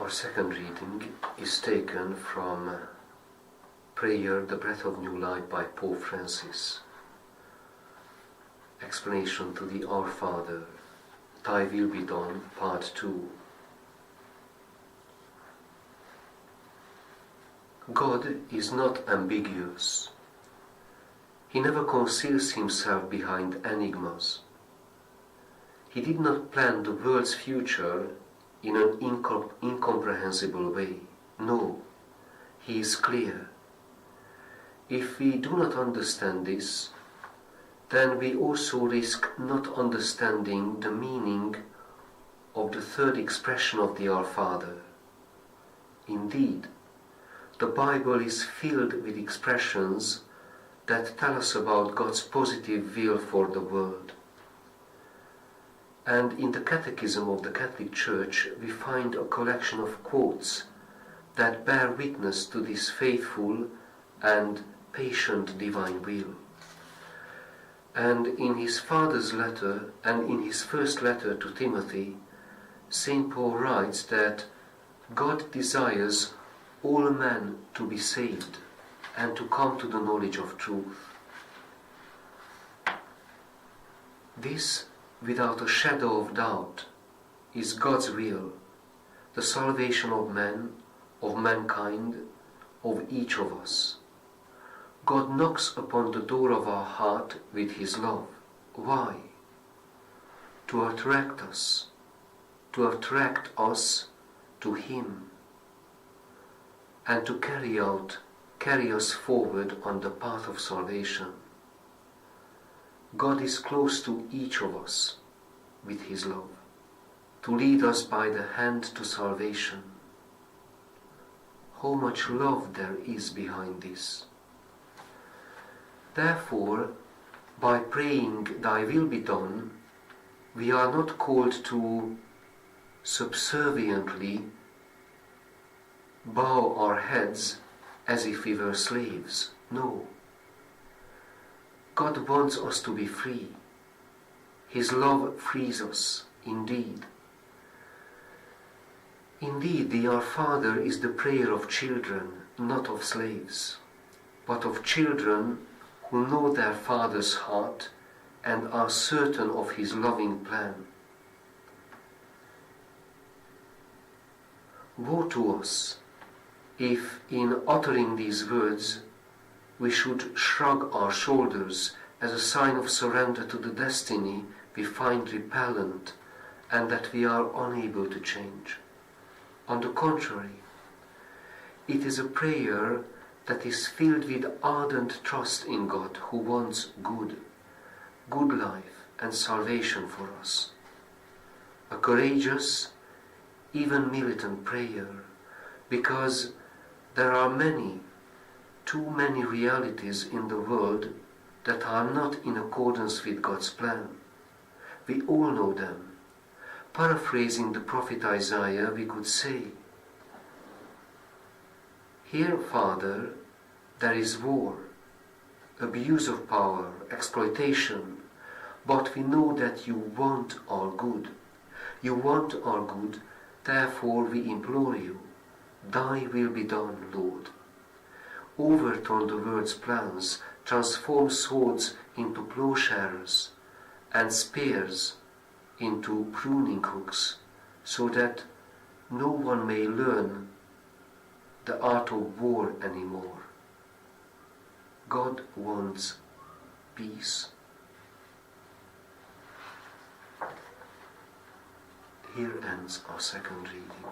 Our second reading is taken from Prayer, the Breath of New Life by Pope Francis. Explanation to the Our Father, Thy Will Be Done, Part 2. God is not ambiguous. He never conceals himself behind enigmas. He did not plan the world's future in an incomprehensible way. No, he is clear. If we do not understand this, then we also risk not understanding the meaning of the third expression of the Our Father. Indeed, the Bible is filled with expressions that tell us about God's positive will for the world. And in the Catechism of the Catholic Church we find a collection of quotes that bear witness to this faithful and patient divine will. And in his father's letter and in his first letter to Timothy, St. Paul writes that God desires all men to be saved and to come to the knowledge of truth. This, without a shadow of doubt, is God's will, the salvation of men, of mankind, of each of us. God knocks upon the door of our heart with his love. Why? To attract us to him, and to carry us forward on the path of salvation. God is close to each of us with his love, to lead us by the hand to salvation. How much love there is behind this. Therefore, by praying, Thy will be done, we are not called to subserviently bow our heads as if we were slaves. No. God wants us to be free. His love frees us, indeed. Indeed, the Our Father is the prayer of children, not of slaves, but of children who know their Father's heart and are certain of his loving plan. Woe to us if, in uttering these words, we should shrug our shoulders as a sign of surrender to the destiny we find repellent and that we are unable to change. On the contrary, it is a prayer that is filled with ardent trust in God, who wants good life and salvation for us. A courageous, even militant prayer, because there are too many realities in the world that are not in accordance with God's plan. We all know them. Paraphrasing the prophet Isaiah, we could say, "Here, Father, there is war, abuse of power, exploitation, but we know that you want our good. You want our good, therefore we implore you, Thy will be done, Lord. Overturn the world's plans, transform swords into plowshares and spears into pruning hooks, so that no one may learn the art of war anymore." God wants peace. Here ends our second reading.